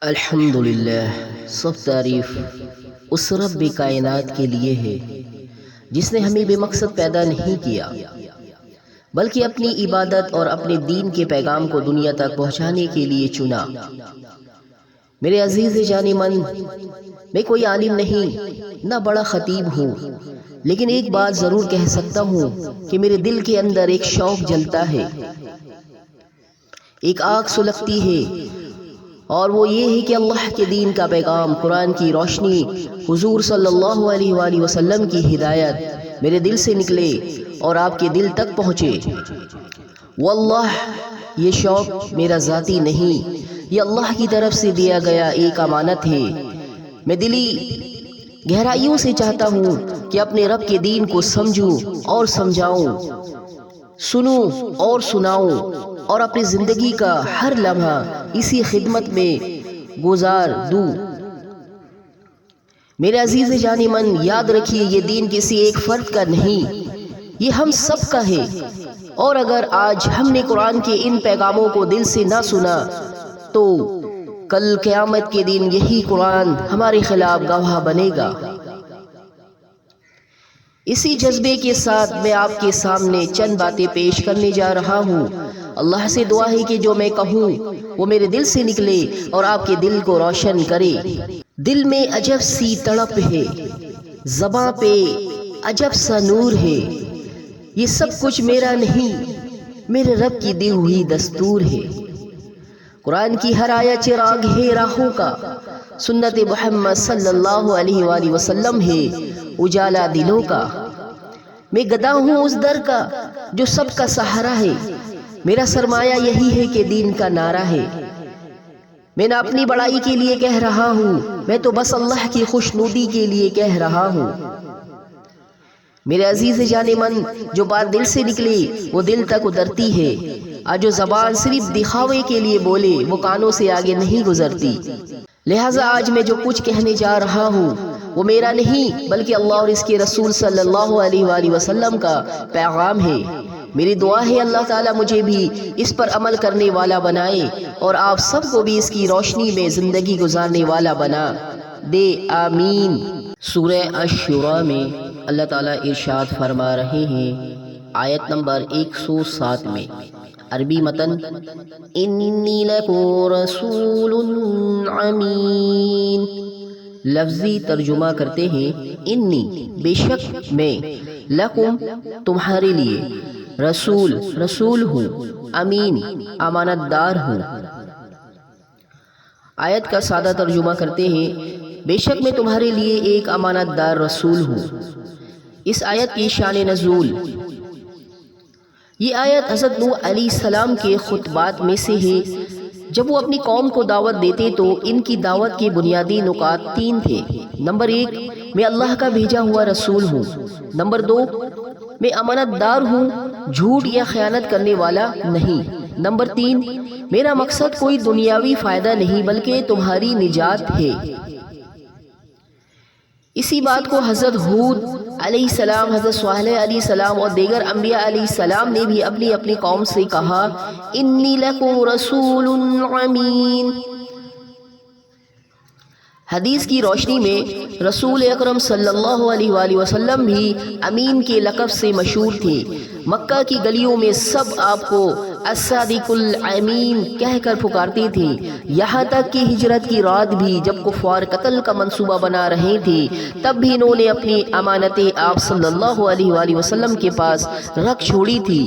الحمدللہ، سب تعریف اس رب کائنات کے لیے ہے جس نے ہمیں بے مقصد پیدا نہیں کیا بلکہ اپنی عبادت اور اپنے دین کے پیغام کو دنیا تک پہنچانے کے لیے چنا۔ میرے عزیز جان من، میں کوئی عالم نہیں، نہ بڑا خطیب ہوں، لیکن ایک بات ضرور کہہ سکتا ہوں کہ میرے دل کے اندر ایک شوق جلتا ہے، ایک آگ سلگتی ہے، اور وہ یہ ہے کہ اللہ کے دین کا پیغام، قرآن کی روشنی، حضور صلی اللہ علیہ وآلہ وسلم کی ہدایت میرے دل سے نکلے اور آپ کے دل تک پہنچے۔ واللہ یہ شوق میرا ذاتی نہیں، یہ اللہ کی طرف سے دیا گیا ایک امانت ہے۔ میں دلی گہرائیوں سے چاہتا ہوں کہ اپنے رب کے دین کو سمجھوں اور سمجھاؤں، سنوں اور سناؤں، اور اپنی زندگی کا ہر لمحہ اسی خدمت میں گزار دوں۔ میرے عزیز جان من، یاد رکھیے یہ دین کسی ایک فرد کا نہیں، یہ ہم سب کا ہے، اور اگر آج ہم نے قرآن کے ان پیغاموں کو دل سے نہ سنا تو کل قیامت کے دن یہی قرآن ہمارے خلاف گواہ بنے گا۔ اسی جذبے کے ساتھ میں آپ کے سامنے چند باتیں پیش کرنے جا رہا ہوں۔ اللہ سے دعا ہے کہ جو میں کہوں وہ میرے دل سے نکلے اور آپ کے دل کو روشن کرے۔ دل میں عجب سی تڑپ ہے، زباں پہ عجب سا نور ہے، یہ سب کچھ میرا نہیں، میرے رب کی دی ہوئی دستور ہے۔ قرآن کی ہر آیت چراغ ہے راہوں کا، سنت محمد صلی اللہ علیہ وآلہ وسلم ہے اجالا دلوں کا۔ میں گدا ہوں اس در کا جو سب کا سہارا ہے، میرا سرمایہ یہی ہے کہ دین کا نعرہ ہے۔ میں نہ اپنی بڑائی کے لیے کہہ رہا ہوں، میں تو بس اللہ کی خوشنودی کے لیے کہہ رہا ہوں۔ میرے عزیز جان من، جو بات دل سے نکلے وہ دل تک اترتی ہے، اور جو زبان صرف دکھاوے کے لیے بولے وہ کانوں سے آگے نہیں گزرتی۔ لہٰذا آج میں جو کچھ کہنے جا رہا ہوں وہ میرا نہیں بلکہ اللہ اور اس کے رسول صلی اللہ علیہ وآلہ وسلم کا پیغام ہے۔ میری دعا ہے اللہ تعالیٰ مجھے بھی اس پر عمل کرنے والا بنائے اور آپ سب کو بھی اس کی روشنی میں زندگی گزارنے والا بنا دے، آمین۔ سورہ الشورى میں اللہ تعالیٰ ارشاد فرما رہے ہیں، آیت نمبر 107 میں، عربی متن، انی لکم رسول امین۔ لفظی ترجمہ کرتے ہیں، انی بے شک میں، لکم تمہارے لیے، رسول ہوں، امین امانت دار ہوں۔ آیت کا سادہ ترجمہ کرتے ہیں، بے شک میں تمہارے لیے ایک امانت دار رسول ہوں۔ اس آیت کی شان نزول، یہ آیت حضرت نوح علیہ السلام کے خطبات میں سے ہے۔ جب وہ اپنی قوم کو دعوت دیتے تو ان کی دعوت کے بنیادی نکات 3 تھے۔ نمبر 1، میں اللہ کا بھیجا ہوا رسول ہوں۔ نمبر 2، میں امانت دار ہوں، جھوٹ یا خیانت کرنے والا نہیں۔ نمبر 3، میرا مقصد کوئی دنیاوی فائدہ نہیں بلکہ تمہاری نجات ہے۔ اسی بات کو حضرت ہود علیہ السلام، حضرت صالح علیہ السلام اور دیگر انبیاء علیہ السلام نے بھی اپنی قوم سے کہا، انی لکم رسول امین۔ حدیث کی روشنی میں رسول اکرم صلی اللہ علیہ وآلہ وسلم بھی امین کے لقب سے مشہور تھے۔ مکہ کی گلیوں میں سب آپ کو الصادق الامین کہہ کر پکارتے تھے، یہاں تک کہ ہجرت کی رات بھی جب کفار قتل کا منصوبہ بنا رہے تھے تب بھی انہوں نے اپنی امانتیں آپ صلی اللہ علیہ وآلہ وسلم کے پاس رکھ چھوڑی تھی۔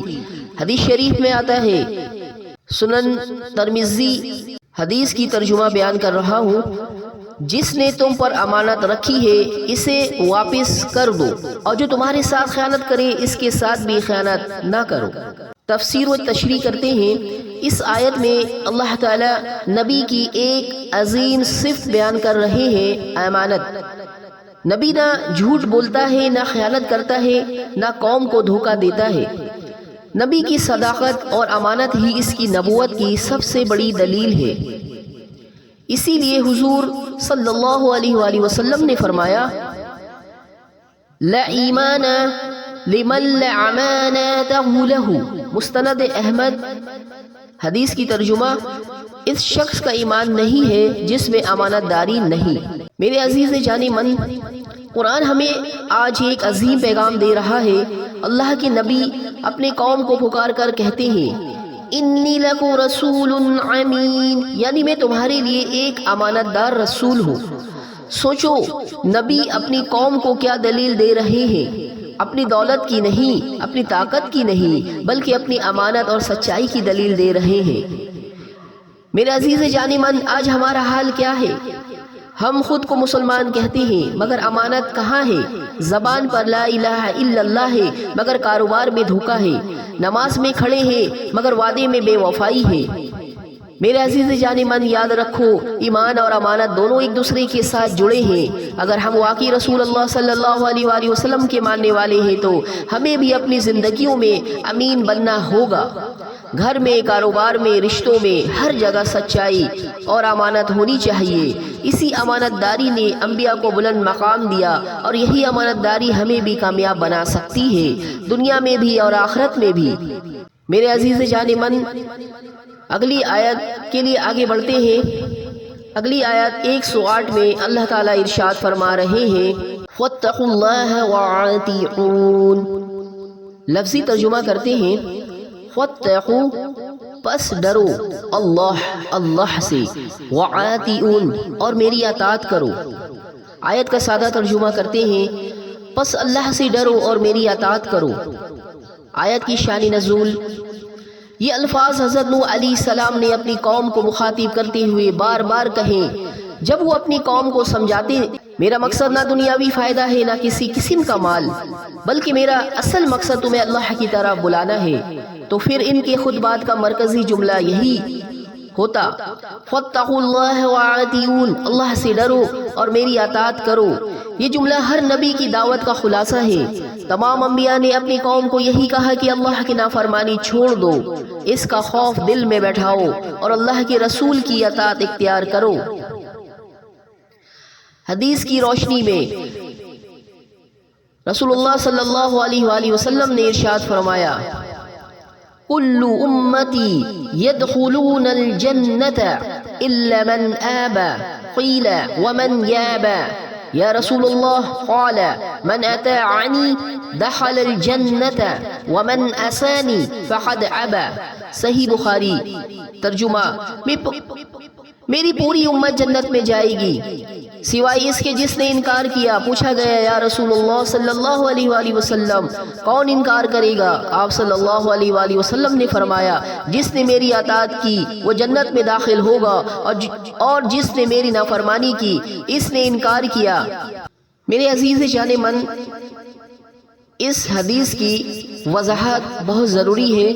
حدیث شریف میں آتا ہے، سنن ترمذی، حدیث کی ترجمہ بیان کر رہا ہوں، جس نے تم پر امانت رکھی ہے اسے واپس کر دو، اور جو تمہارے ساتھ خیانت کرے اس کے ساتھ بھی خیانت نہ کرو۔ تفسیر و تشریح کرتے ہیں، اس آیت میں اللہ تعالیٰ نبی کی ایک عظیم صفت بیان کر رہے ہیں، امانت۔ نبی نہ جھوٹ بولتا ہے، نہ خیانت کرتا ہے، نہ قوم کو دھوکہ دیتا ہے۔ نبی کی صداقت اور امانت ہی اس کی نبوت کی سب سے بڑی دلیل ہے۔ اسی لیے حضور صلی اللہ علیہ وآلہ وسلم نے فرمایا، لا ایمان لمن لا امانته له، مستند احمد۔ حدیث کی ترجمہ، اس شخص کا ایمان نہیں ہے جس میں امانت داری نہیں۔ میرے عزیز جان من، قرآن ہمیں آج ایک عظیم پیغام دے رہا ہے۔ اللہ کے نبی اپنے قوم کو پکار کر کہتے ہیں انی لکم رسول امین، یعنی میں تمہارے لیے ایک امانت دار رسول ہوں۔ سوچو نبی اپنی قوم کو کیا دلیل دے رہے ہیں، اپنی دولت کی نہیں، اپنی طاقت کی نہیں، بلکہ اپنی امانت اور سچائی کی دلیل دے رہے ہیں۔ میرے عزیز جان من، آج ہمارا حال کیا ہے؟ ہم خود کو مسلمان کہتے ہیں مگر امانت کہاں ہے؟ زبان پر لا الہ الا اللہ ہے مگر کاروبار میں دھوکہ ہے، نماز میں کھڑے ہیں مگر وعدے میں بے وفائی ہے۔ میرے عزیز جان من، یاد رکھو ایمان اور امانت دونوں ایک دوسرے کے ساتھ جڑے ہیں۔ اگر ہم واقعی رسول اللہ صلی اللہ علیہ وآلہ وسلم کے ماننے والے ہیں تو ہمیں بھی اپنی زندگیوں میں امین بننا ہوگا۔ گھر میں، کاروبار میں، رشتوں میں، ہر جگہ سچائی اور امانت ہونی چاہیے۔ اسی امانت داری نے انبیاء کو بلند مقام دیا اور یہی امانت داری ہمیں بھی کامیاب بنا سکتی ہے، دنیا میں بھی اور آخرت میں بھی۔ میرے عزیز جان من، اگلی آیت کے لیے آگے بڑھتے ہیں۔ اگلی آیت 108 میں اللہ تعالیٰ ارشاد فرما رہے ہیں وَاتَّقُوا اللَّهَ وَأَطِيعُونِ، لفظی ترجمہ کرتے ہیں وَاتَّقُوا، پس ڈرو، اللہ سے، وَأَطِيعُونِ، اور میری اطاعت کرو۔ آیت کا سادہ ترجمہ کرتے ہیں پس اللہ سے ڈرو اور میری اطاعت کرو۔ آیت کی شان نزول، یہ الفاظ حضرت نوح علیہ السلام نے اپنی قوم کو مخاطب کرتے ہوئے بار بار کہیں جب وہ اپنی قوم کو سمجھاتے میرا مقصد نہ دنیاوی فائدہ ہے نہ کسی قسم کا مال، بلکہ میرا اصل مقصد تمہیں اللہ کی طرف بلانا ہے، تو پھر ان کے خطبات کا مرکزی جملہ یہی ہوتا فَاتَّقُوا اللَّهَ وَأَطِيعُونِ، اللہ سے ڈرو اور میری اطاعت کرو۔ یہ جملہ ہر نبی کی دعوت کا خلاصہ ہے۔ تمام انبیاء نے اپنی قوم کو یہی کہا کہ اللہ کی نافرمانی چھوڑ دو، اس کا خوف دل میں بیٹھاؤ اور اللہ کے رسول کی اطاعت اختیار کرو۔ حدیث کی روشنی میں رسول اللہ صلی اللہ علیہ وآلہ وسلم نے ارشاد فرمایا کل امتی يدخلون الجنة الا من آبى، قیل ومن یابى یا رسول اللہ، قال من اطاعنی دخل الجنة ومن عصانی فقد ابى، صحیح بخاری۔ ترجمہ، میری پوری امت جنت میں جائے گی سوائے اس کے جس نے انکار کیا۔ پوچھا گیا یا رسول اللہ صلی اللہ علیہ وآلہ وسلم کون انکار کرے گا؟ آپ صلی اللہ علیہ وآلہ وسلم نے فرمایا جس نے میری اطاعت کی وہ جنت میں داخل ہوگا اور جس نے میری نافرمانی کی اس نے انکار کیا۔ میرے عزیز جان من، اس حدیث کی وضاحت بہت ضروری ہے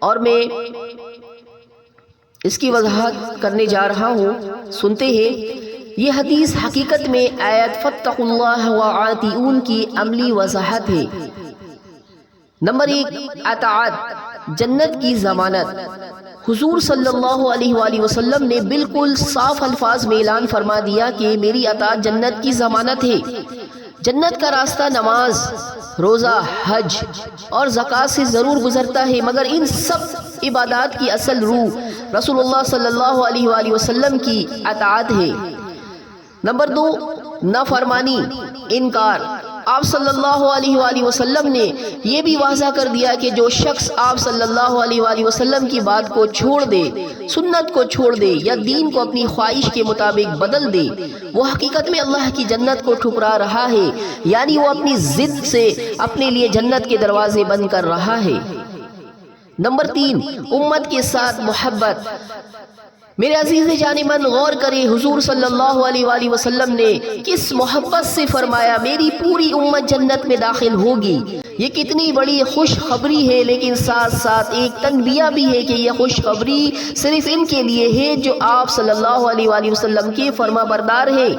اور میں اس کی وضاحت کرنے جا رہا ہوں، سنتے ہیں۔ یہ حدیث حقیقت میں آیت فَاتَّقُوا اللَّهَ وَأَطِيعُونِ کی عملی وضاحت ہے۔ نمبر 1، اطاعت جنت کی ضمانت۔ حضور صلی اللہ علیہ وآلہ وسلم نے بالکل صاف الفاظ میں اعلان فرما دیا کہ میری اطاعت جنت کی ضمانت ہے۔ جنت کا راستہ نماز، روزہ، حج اور زکوٰۃ سے ضرور گزرتا ہے، مگر ان سب عبادات کی اصل روح رسول اللہ صلی اللہ علیہ وآلہ وسلم کی اطاعت ہے۔ نمبر 2، نافرمانی، انکار۔ آپ صلی اللہ علیہ وآلہ وسلم نے یہ بھی واضح کر دیا کہ جو شخص آپ صلی اللہ علیہ وآلہ وسلم کی بات کو چھوڑ دے، سنت کو چھوڑ دے یا دین کو اپنی خواہش کے مطابق بدل دے، وہ حقیقت میں اللہ کی جنت کو ٹھکرا رہا ہے، یعنی وہ اپنی ضد سے اپنے لیے جنت کے دروازے بند کر رہا ہے۔ نمبر 3، امت کے ساتھ محبت۔ میرے عزیز جان من، غور کریں حضور صلی اللہ علیہ وآلہ وسلم نے کس محبت سے فرمایا میری پوری امت جنت میں داخل ہوگی۔ یہ کتنی بڑی خوشخبری ہے، لیکن ساتھ ساتھ ایک تنبیہ بھی ہے کہ یہ خوشخبری صرف ان کے لیے ہے جو آپ صلی اللہ علیہ وآلہ وسلم کے فرما بردار ہیں۔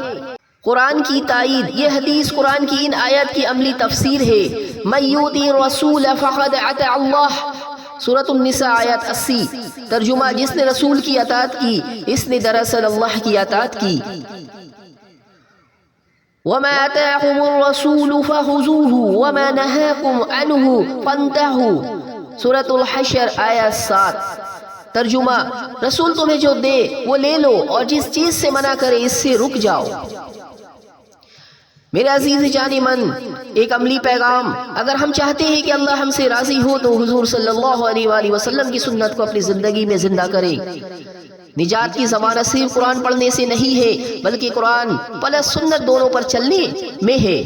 قرآن کی تائید، یہ حدیث قرآن کی ان آیات کی عملی تفسیر ہے۔ من یطع الرسول فقد اطاع اللہ، سورۃ النساء آیت 80۔ ترجمہ، جس نے رسول کی اطاعت کی اس نے دراصل اللہ کی اطاعت کی۔ وَمَا آتَاكُمُ الرَّسُولُ فَخُذُوهُ وَمَا نَهَاكُمْ عَنْهُ فَانْتَهُوا، سورۃ الحشر آیت 7۔ ترجمہ: رسول تمہیں جو دے وہ لے لو اور جس چیز سے منع کرے اس سے رک جاؤ۔ میرے عزیز جان من، ایک عملی پیغام: اگر ہم چاہتے ہیں کہ اللہ ہم سے راضی ہو تو حضور صلی اللہ علیہ وآلہ وسلم کی سنت کو اپنی زندگی میں زندہ کریں۔ نجات کی ضمانت صرف قرآن پڑھنے سے نہیں ہے بلکہ قرآن پلس سنت دونوں پر چلنے میں ہے۔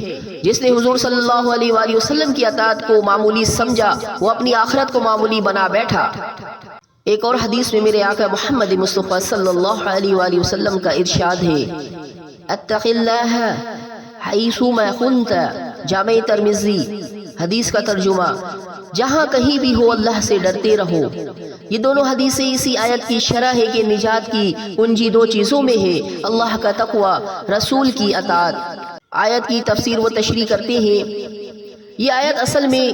جس نے حضور صلی اللہ علیہ وآلہ وسلم کی اطاعت کو معمولی سمجھا وہ اپنی آخرت کو معمولی بنا بیٹھا۔ ایک اور حدیث میں میرے آقا محمد مصطفیٰ صلی اللہ علیہ وآلہ وسلم کا ارشاد ہے: اتق اللہ حیث ما کنت۔ جامع ترمذی۔ حدیث کا ترجمہ: جہاں کہیں بھی ہو اللہ سے ڈرتے رہو۔ یہ دونوں حدیثیں اسی آیت کی شرح ہے کہ نجات کی کنجی دو چیزوں میں ہے: اللہ کا تقوی، رسول کی اطاعت۔ آیت کی تفسیر و تشریح کرتے ہیں۔ یہ آیت اصل میں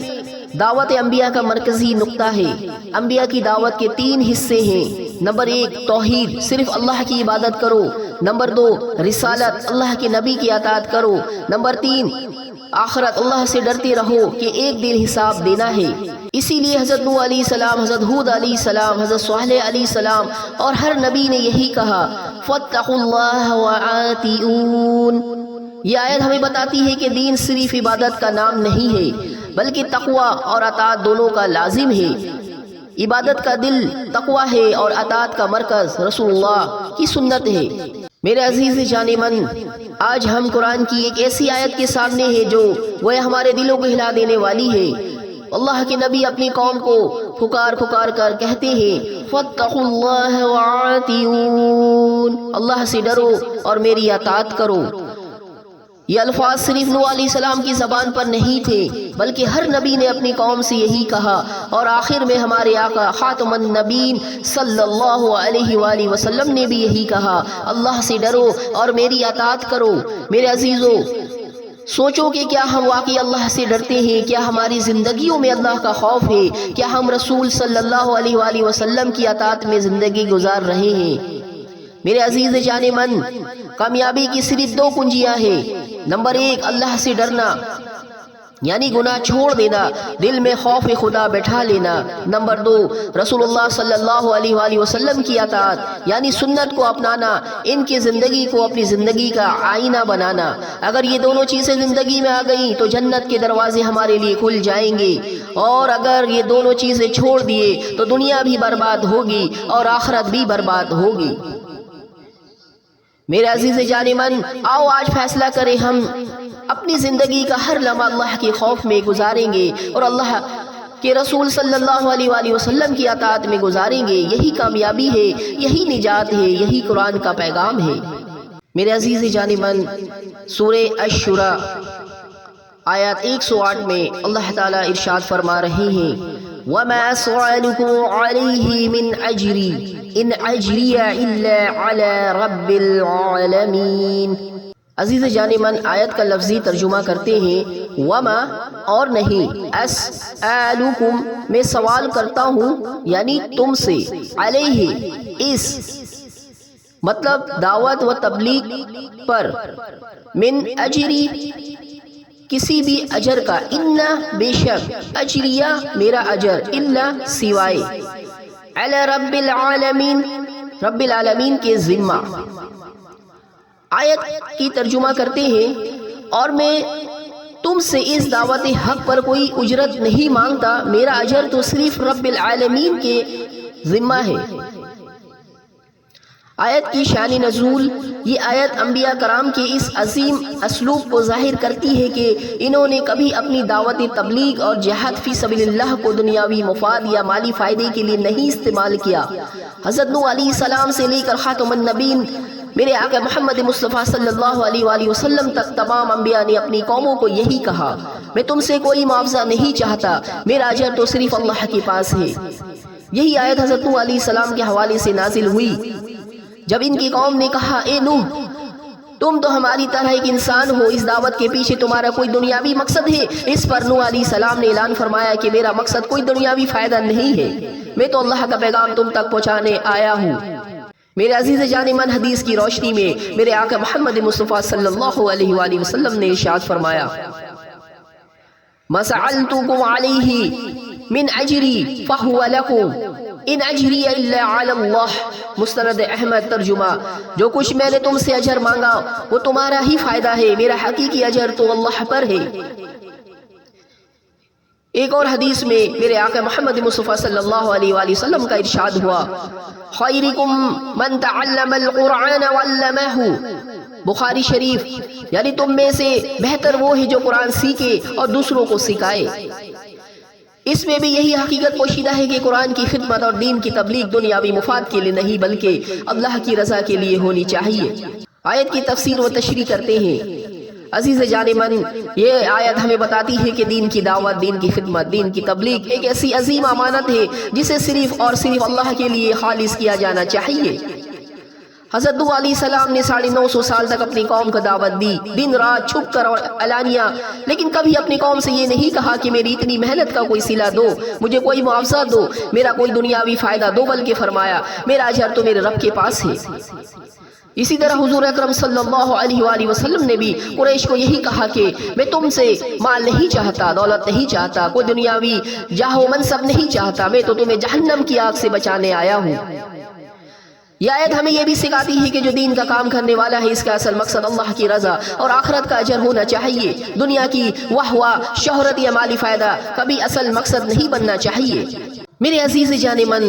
دعوت انبیاء کا مرکزی نقطہ ہے۔ انبیاء کی دعوت کے 3 حصے ہیں۔ نمبر 1 توحید، صرف اللہ کی عبادت کرو۔ نمبر 2 رسالت، اللہ کے نبی کی اطاعت کرو۔ نمبر 3 آخرت، اللہ سے ڈرتے رہو کہ ایک دن حساب دینا ہے۔ اسی لیے حضرت نوح علیہ السلام، حضرت ہود علیہ السلام، حضرت صالح علیہ السلام اور ہر نبی نے یہی کہا: فاتقوا اللہ وَأَطِیعُونِ۔ یہ آیت ہمیں بتاتی ہے کہ دین صرف عبادت کا نام نہیں ہے بلکہ تقوی اور اطاعت دونوں کا لازم ہے۔ عبادت کا دل تقوی ہے اور اطاعت کا مرکز رسول اللہ کی سنت ہے۔ میرے عزیز جان من، آج ہم قرآن کی ایک ایسی آیت کے سامنے ہے جو وہ ہمارے دلوں کو ہلا دینے والی ہے۔ اللہ کے نبی اپنی قوم کو پکار پکار کر کہتے ہیں: فاتقوا اللہ وَأَطِیعُونِ۔ اللہ سے ڈرو اور میری اطاعت کرو۔ یہ الفاظ صرف نوح علیہ السلام کی زبان پر نہیں تھے بلکہ ہر نبی نے اپنی قوم سے یہی کہا، اور آخر میں ہمارے آقا خاتم النبیین صلی اللہ علیہ وآلہ وسلم نے بھی یہی کہا: اللہ سے ڈرو اور میری اطاعت کرو۔ میرے عزیزو، سوچو کہ کیا ہم واقعی اللہ سے ڈرتے ہیں؟ کیا ہماری زندگیوں میں اللہ کا خوف ہے؟ کیا ہم رسول صلی اللہ علیہ وآلہ وسلم کی اطاعت میں زندگی گزار رہے ہیں؟ میرے عزیز جان من، کامیابی کی صرف 2 کنجیاں ہیں۔ نمبر 1 اللہ سے ڈرنا، یعنی گناہ چھوڑ دینا، دل میں خوف خدا بٹھا لینا۔ نمبر 2 رسول اللہ صلی اللہ علیہ وآلہ وسلم کی اطاعت، یعنی سنت کو اپنانا، ان کی زندگی کو اپنی زندگی کا آئینہ بنانا۔ اگر یہ دونوں چیزیں زندگی میں آ گئیں تو جنت کے دروازے ہمارے لیے کھل جائیں گے، اور اگر یہ دونوں چیزیں چھوڑ دیے تو دنیا بھی برباد ہوگی اور آخرت بھی برباد ہوگی۔ میرے عزیز جان من، آؤ آج فیصلہ کریں، ہم اپنی زندگی کا ہر لمحہ اللہ کے خوف میں گزاریں گے اور اللہ کے رسول صلی اللہ علیہ وآلہ وسلم کی اطاعت میں گزاریں گے۔ یہی کامیابی ہے، یہی نجات ہے، یہی قرآن کا پیغام ہے۔ میرے عزیز جان من، سورہ الشورى آیات 108 میں اللہ تعالیٰ ارشاد فرما رہے ہیں: وَمَا أَسْأَلُكُمْ عَلَيْهِ مِنْ أَجْرٍ إِنْ أَجْرِيَ إِلَّا عَلَى رَبِّ الْعَالَمِينَ۔ عزیز جان من، آیت کا لفظی ترجمہ کرتے ہیں: وما اور نہیں، اسألکم میں سوال کرتا ہوں، یعنی تم سے، علیہ اس مطلب دعوت و تبلیغ پر، من اجری کسی بھی اجر کا، انا بے شک، اجریہ میرا اجر، الا سوائے، علی رب العالمین رب العالمین کے ذمہ۔ آیت کی ترجمہ کرتے ہیں: اور میں تم سے اس دعوت حق پر کوئی اجرت نہیں مانگتا، میرا اجر تو صرف رب العالمین کے ذمہ ہے۔ آیت کی شان نزول، یہ آیت انبیاء کرام کے اس عظیم اسلوب کو ظاہر کرتی ہے کہ انہوں نے کبھی اپنی دعوت تبلیغ اور جہاد فی سبیل اللہ کو دنیاوی مفاد یا مالی فائدے کے لیے نہیں استعمال کیا۔ حضرت نوح علیہ السلام سے لے کر خاتم النبیین میرے آقا محمد مصطفیٰ صلی اللہ علیہ وآلہ وسلم تک تمام انبیاء نے اپنی قوموں کو یہی کہا: میں تم سے کوئی معاوضہ نہیں چاہتا، میرا اجر تو صرف اللہ کے پاس ہے۔ یہی آیت حضرت نوح علیہ السلام کے حوالے سے نازل ہوئی جب ان کی قوم نے کہا: اے نوح، تم تو ہماری طرح ایک انسان ہو، اس دعوت کے پیچھے تمہارا کوئی دنیاوی مقصد ہے؟ اس پر نوح علیہ السلام نے اعلان فرمایا کہ میرا مقصد کوئی دنیاوی فائدہ نہیں ہے، میں تو اللہ کا پیغام تم تک پہنچانے آیا ہوں۔ میرے عزیز جان من، حدیث کی روشنی میں میرے آقا محمد مصطفیٰ صلی اللہ علیہ وآلہ وسلم نے ارشاد فرمایا: مَا سَأَلْتُكُمْ عَلَيْهِ مِنْ أَجْرٍ فَهُوَ لَكُمْ۔ ان اجری الا علی اللہ، مستند احمد ترجمہ، جو کچھ میں نے تم سے اجر مانگا وہ تمہارا ہی فائدہ ہے، میرا حقیقی اجر تو اللہ پر ہے۔ ایک اور حدیث میں میرے آقا محمد مصطفیٰ صلی اللہ علیہ وآلہ وسلم کا ارشاد ہوا، خیرکم من تعلم القرآن وعلمہ، بخاری شریف، یعنی تم میں سے بہتر وہ ہے جو قرآن سیکھے اور دوسروں کو سکھائے۔ اس میں بھی یہی حقیقت پوشیدہ ہے کہ قرآن کی خدمت اور دین کی تبلیغ دنیاوی مفاد کے لیے نہیں بلکہ اللہ کی رضا کے لیے ہونی چاہیے۔ آیت کی تفسیر و تشریح کرتے ہیں۔ عزیز جان من، یہ آیت ہمیں بتاتی ہے کہ دین کی دعوت، دین کی خدمت، دین کی تبلیغ ایک ایسی عظیم امانت ہے جسے صرف اور صرف اللہ کے لیے خالص کیا جانا چاہیے۔ حضرت نوح علیہ السلام نے 950 سال تک اپنی قوم کو دعوت دی، دن رات چھپ کر اور علانیہ، لیکن کبھی اپنی قوم سے یہ نہیں کہا کہ میری اتنی محنت کا کوئی صلہ دو، مجھے کوئی معاوضہ دو، میرا کوئی دنیاوی فائدہ دو، بلکہ فرمایا میرا اجر تو میرے رب کے پاس ہے۔ اسی طرح حضور اکرم صلی اللہ علیہ وآلہ وسلم نے بھی قریش کو یہی کہا کہ میں تم سے مال نہیں چاہتا، دولت نہیں چاہتا، کوئی دنیاوی جاہ و منصب نہیں چاہتا، میں تو تمہیں جہنم کی آگ سے بچانے آیا ہوں۔ یہ آیت ہمیں یہ بھی سکھاتی ہے کہ جو دین کا کام کرنے والا ہے اس کا اصل مقصد اللہ کی رضا اور آخرت کا اجر ہونا چاہیے۔ دنیا کی واہ واہ، شہرت یا مالی فائدہ کبھی اصل مقصد نہیں بننا چاہیے۔ میرے عزیز جان من،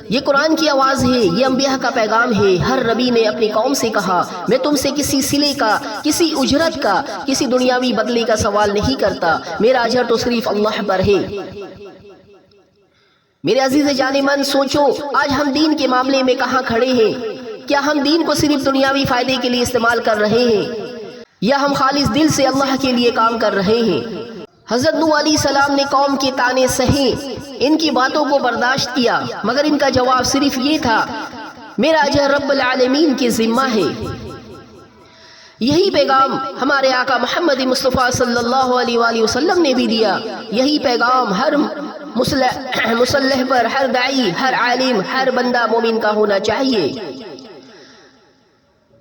یہ قرآن کی آواز ہے، یہ انبیاء کا پیغام ہے۔ ہر نبی نے اپنی قوم سے کہا میں تم سے کسی صلے کا، کسی اجرت کا، کسی دنیاوی بدلے کا سوال نہیں کرتا، میرا اجر تو صرف اللہ پر ہے۔ میرے عزیز جان من، سوچو آج ہم دین کے معاملے میں کہاں کھڑے ہیں؟ کیا ہم دین کو صرف دنیاوی فائدے کے لیے استعمال کر رہے ہیں یا ہم خالص دل سے اللہ کے لیے کام کر رہے ہیں؟ حضرت نوح علیہ السلام نے قوم کے طعنے سہے، ان کی باتوں کو برداشت کیا، مگر ان کا جواب صرف یہ تھا میرا اجر رب العالمین کی ذمہ ہے۔ یہی پیغام ہمارے آقا محمد مصطفیٰ صلی اللہ علیہ وآلہ وسلم نے بھی دیا۔ یہی پیغام ہر مسلح پر، ہر داعی، ہر عالم، ہر بندہ مومن کا ہونا چاہیے۔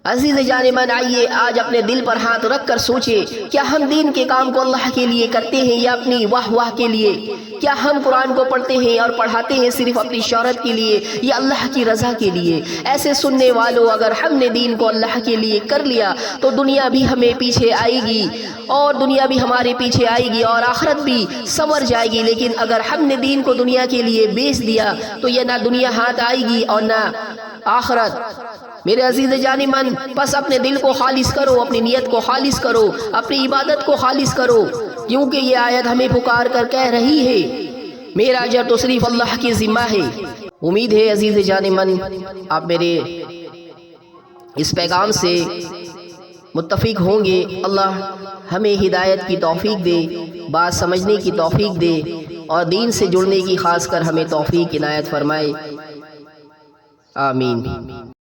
عزیز جان من، آئیے آج اپنے دل پر ہاتھ رکھ کر سوچے، کیا ہم دین کے کام کو اللہ کے لیے کرتے ہیں یا اپنی واہ واہ کے لیے؟ کیا ہم قرآن کو پڑھتے ہیں اور پڑھاتے ہیں صرف اپنی شہرت کے لیے یا اللہ کی رضا کے لیے؟ ایسے سننے والوں، اگر ہم نے دین کو اللہ کے لیے کر لیا تو دنیا بھی ہمیں پیچھے آئے گی اور دنیا بھی ہمارے پیچھے آئے گی اور آخرت بھی سنور جائے گی۔ لیکن اگر ہم نے دین کو دنیا کے لیے بیچ دیا تو یہ نہ دنیا ہاتھ آئے گی اور نہ آخرت۔ میرے عزیز جان من، بس اپنے دل کو خالص کرو، اپنی نیت کو خالص کرو، اپنی عبادت کو خالص کرو، کیونکہ یہ آیت ہمیں پکار کر کہہ رہی ہے میرا اجر تو صرف اللہ کی ذمہ ہے۔ امید ہے عزیز جان من آپ میرے اس پیغام سے متفق ہوں گے۔ اللہ ہمیں ہدایت کی توفیق دے، بات سمجھنے کی توفیق دے اور دین سے جڑنے کی خاص کر ہمیں توفیق عنایت فرمائے، آمین۔